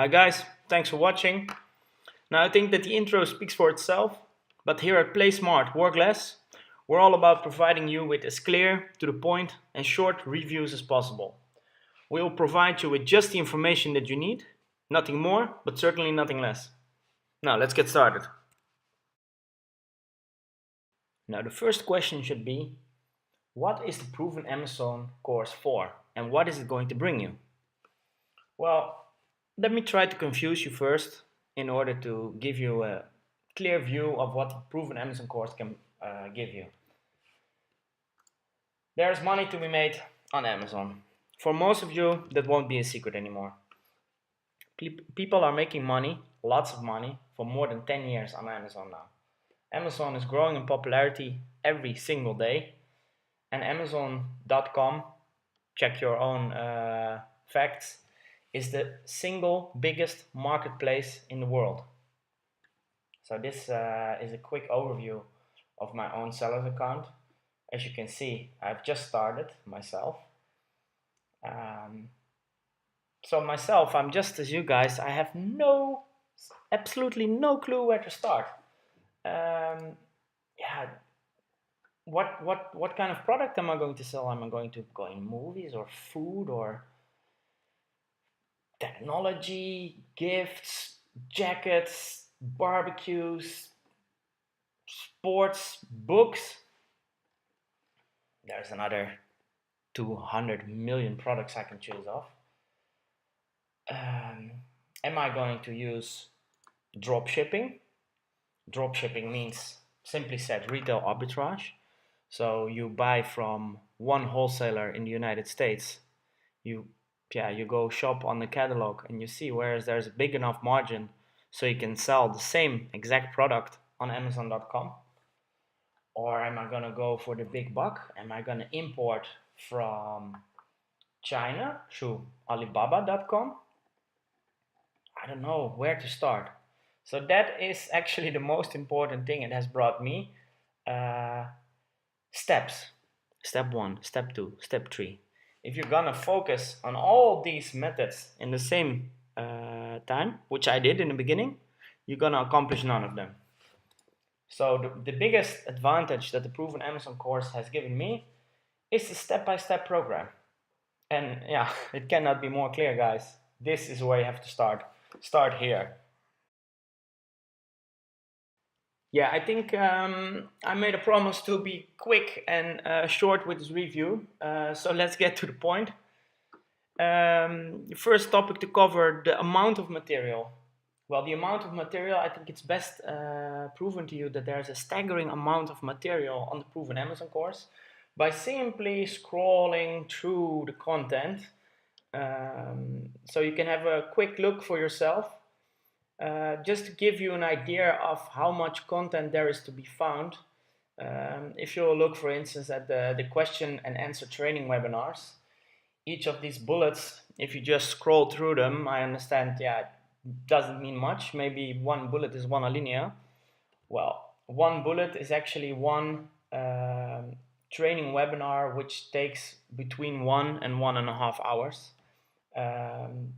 Hi guys, thanks for watching. Now I think that the intro speaks for itself, but here at Play Smart, Work Less, we're all about providing you with as clear, to the point and short reviews as possible. We will provide you with just the information that you need, nothing more, but certainly nothing less. Now let's get started. Now the first question should be, what is the Proven Amazon course for and what is it going to bring you? Well, let me try to confuse you first in order to give you a clear view of what the Proven Amazon course can give you. There's money to be made on Amazon. For most of you, that won't be a secret anymore. People are making money, lots of money, for more than 10 years on Amazon now. Amazon is growing in popularity every single day, and Amazon.com, check your own facts, is the single biggest marketplace in the world. So this is a quick overview of my own seller's account. As you can see, I've just started myself. So myself, I'm just as you guys. I have absolutely no clue where to start. Yeah, what kind of product am I going to sell? Am I going to go in movies or food or technology, gifts, jackets, barbecues, sports, books? There's another 200 million products I can choose of. Am I going to use drop shipping? Drop shipping means, simply said, retail arbitrage. So you buy from one wholesaler in the United States. You go shop on the catalog and you see where there's a big enough margin so you can sell the same exact product on Amazon.com. Or am I gonna go for the big buck? Am I gonna import from China through Alibaba.com? I don't know where to start. So that is actually the most important thing. It has brought me uh, steps. Step 1, step 2, step 3. If you're gonna focus on all these methods in the same time, which I did in the beginning, you're gonna accomplish none of them. So the biggest advantage that the Proven Amazon course has given me is the step-by-step program. And yeah, it cannot be more clear, guys. This is where you have to start. Start here. Yeah, I think I made a promise to be quick and short with this review. So let's get to the point. First topic to cover, the amount of material. Well, the amount of material, I think it's best proven to you that there's a staggering amount of material on the Proven Amazon course. By simply scrolling through the content, so you can have a quick look for yourself, just to give you an idea of how much content there is to be found. If you look, for instance, at the question and answer training webinars, each of these bullets, if you just scroll through them, I understand, yeah, it doesn't mean much. Maybe one bullet is one alinea. Well, one bullet is actually one training webinar, which takes between 1 and 1.5 hours.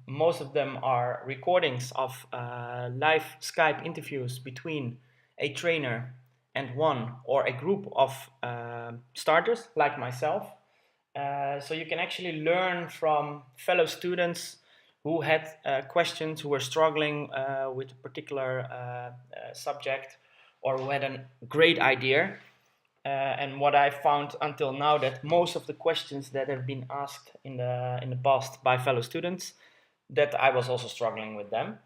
Most of them are recordings of live Skype interviews between a trainer and one or a group of starters like myself. So you can actually learn from fellow students who had questions, who were struggling with a particular subject, or who had a great idea. And what I found until now, that most of the questions that have been asked in the past by fellow students, that I was also struggling with them.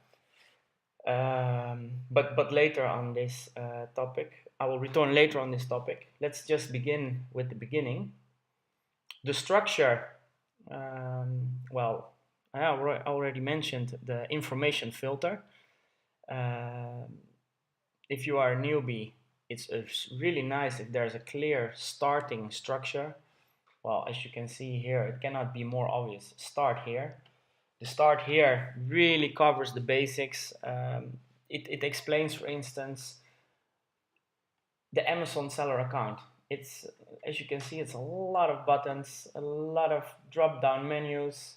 But later on this topic, I will return later on this topic. Let's just begin with the beginning. The structure, well, I already mentioned the information filter. If you are a newbie, it's really nice if there's a clear starting structure. Well, as you can see here, it cannot be more obvious. Start here. The start here really covers the basics. It explains, for instance, the Amazon seller account. It's, as you can see, it's a lot of buttons, a lot of drop-down menus.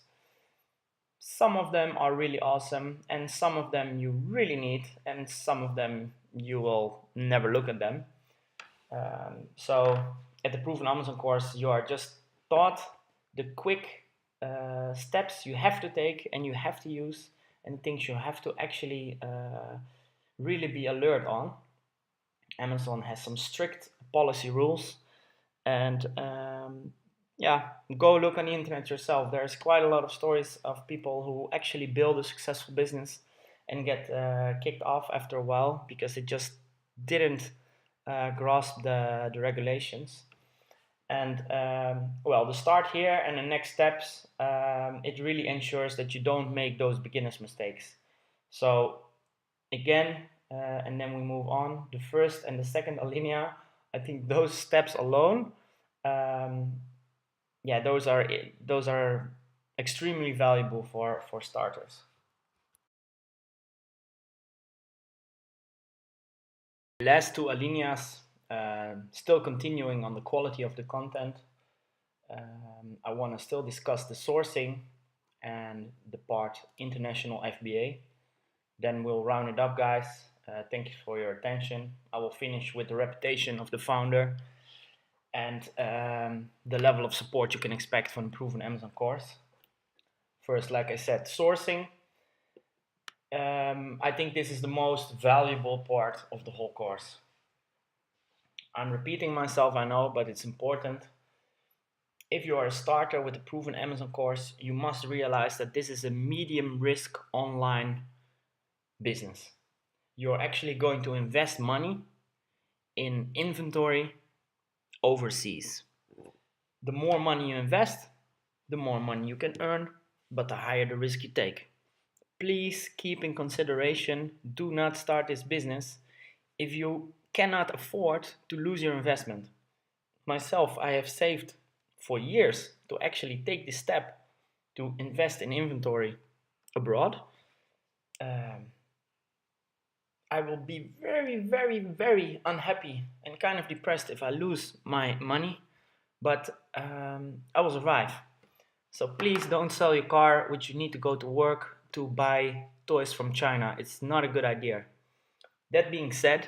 Some of them are really awesome, and some of them you really need, and some of them you will never look at them. So at the Proven Amazon course, you are just taught the quick steps you have to take and you have to use, and things you have to actually really be alert on. Amazon has some strict policy rules, and yeah, go look on the internet yourself. There's quite a lot of stories of people who actually build a successful business and get kicked off after a while because it just didn't grasp the regulations. And well, the start here and the next steps, it really ensures that you don't make those beginners mistakes. So again, and then we move on. The first and the second alinea, I think those steps alone, yeah, those are extremely valuable for starters. Last two alineas, still continuing on the quality of the content. I want to still discuss the sourcing and the part international FBA. Then we'll round it up, guys. Thank you for your attention. I will finish with the reputation of the founder and the level of support you can expect from the Proven Amazon course. First, like I said, sourcing. I think this is the most valuable part of the whole course. I'm repeating myself, I know, but it's important. If you are a starter with the Proven Amazon course, you must realize that this is a medium risk online business. You're actually going to invest money in inventory overseas. The more money you invest, the more money you can earn, but the higher the risk you take. Please keep in consideration, do not start this business if you cannot afford to lose your investment. Myself, I have saved for years to actually take this step to invest in inventory abroad. I will be very, very, very unhappy and kind of depressed if I lose my money, but I will survive. So please don't sell your car, which you need to go to work, to buy toys from China. It's not a good idea. That being said,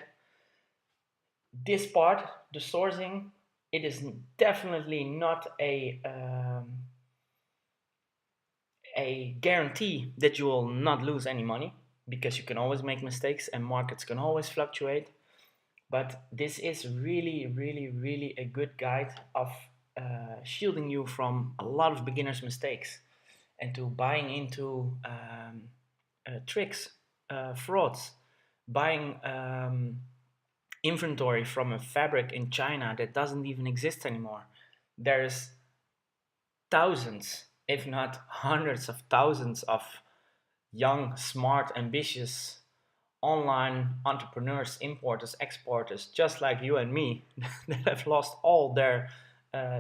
this part, the sourcing, it is definitely not a guarantee that you will not lose any money, because you can always make mistakes and markets can always fluctuate. But this is really, really, really a good guide of shielding you from a lot of beginners' mistakes and to buying into tricks, frauds, buying inventory from a fabric in China that doesn't even exist anymore. There's thousands, if not hundreds of thousands of young, smart, ambitious online entrepreneurs, importers, exporters, just like you and me, that have lost all their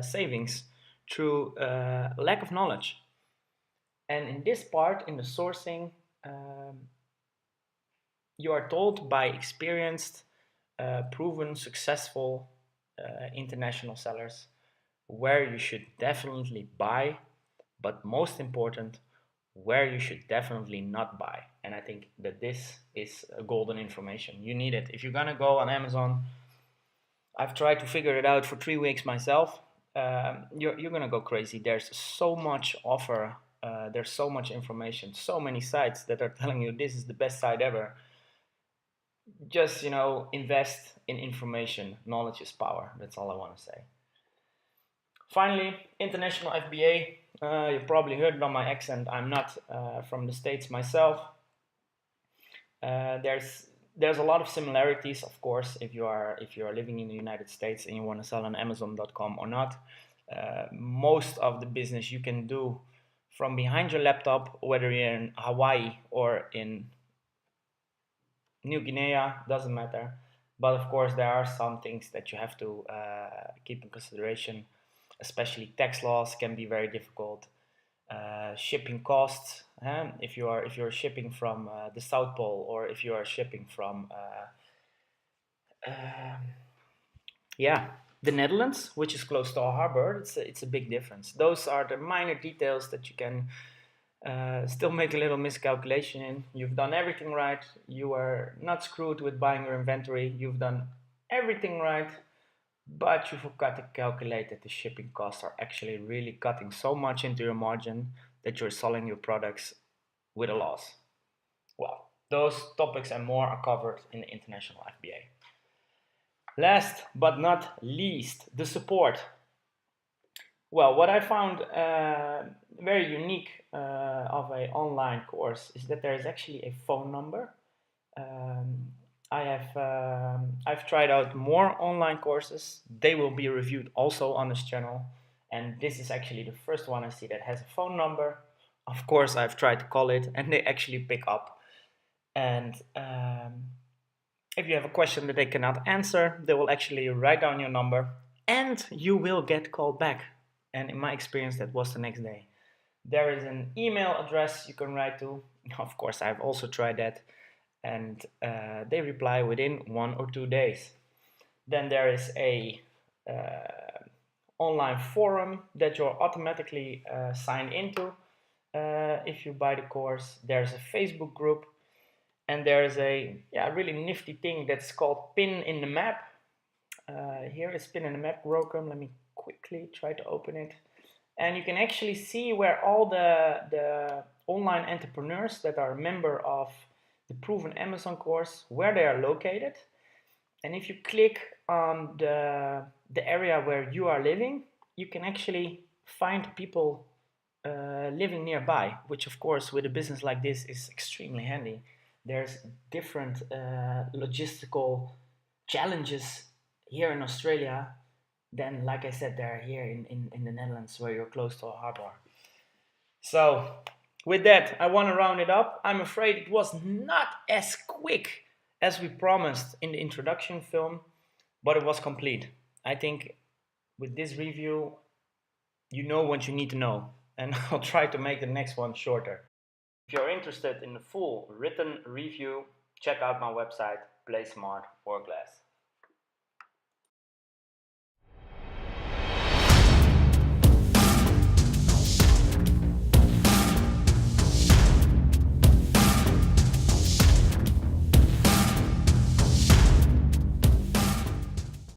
savings through lack of knowledge. And in this part, in the sourcing, you are told by experienced, proven, successful international sellers where you should definitely buy, but most important, where you should definitely not buy. And I think that this is golden information. You need it. If you're gonna go on Amazon, I've tried to figure it out for 3 weeks myself. You're gonna go crazy. There's so much offer. There's so much information. So many sites that are telling you this is the best site ever. Just invest in information. Knowledge is power. That's all I want to say. Finally, international FBA. You probably heard it on my accent. I'm not from the States myself. There's a lot of similarities, of course, if you are living in the United States and you want to sell on Amazon.com or not. Most of the business you can do from behind your laptop, whether you're in Hawaii or in New Guinea, doesn't matter. But of course, there are some things that you have to keep in consideration. Especially tax laws can be very difficult. Shipping costs, if you're shipping from the South Pole, or if you are shipping from the Netherlands, which is close to a harbor, it's a big difference. Those are the minor details that you can still make a little miscalculation. You've done everything right. You are not screwed with buying your inventory. You've done everything right, but you forgot to calculate that the shipping costs are actually really cutting so much into your margin that you're selling your products with a loss. Well, those topics and more are covered in the International FBA. Last but not least, the support. Well, what I found very unique of an online course is that there is actually a phone number. I've tried out more online courses. They will be reviewed also on this channel, and this is actually the first one I see that has a phone number. Of course, I've tried to call it, and they actually pick up. And if you have a question that they cannot answer, they will actually write down your number, and you will get called back. And in my experience, that was the next day. There is an email address you can write to. Of course, I've also tried that, and they reply within 1 or 2 days. Then there is a online forum that you're automatically signed into if you buy the course. There's a Facebook group, and there's a really nifty thing that's called Pin in the Map. Here is Pin in the Map program. Let me quickly try to open it. And you can actually see where all the online entrepreneurs that are a member of the Proven Amazon course, where they are located. And if you click on the area where you are living, you can actually find people living nearby, which of course with a business like this is extremely handy. There's different logistical challenges here in Australia than, like I said, they're here in the Netherlands where you're close to a harbor. So with that, I want to round it up. I'm afraid it was not as quick as we promised in the introduction film, but it was complete. I think with this review, you know what you need to know, and I'll try to make the next one shorter. If you're interested in the full written review, check out my website, Play Smart or Glass.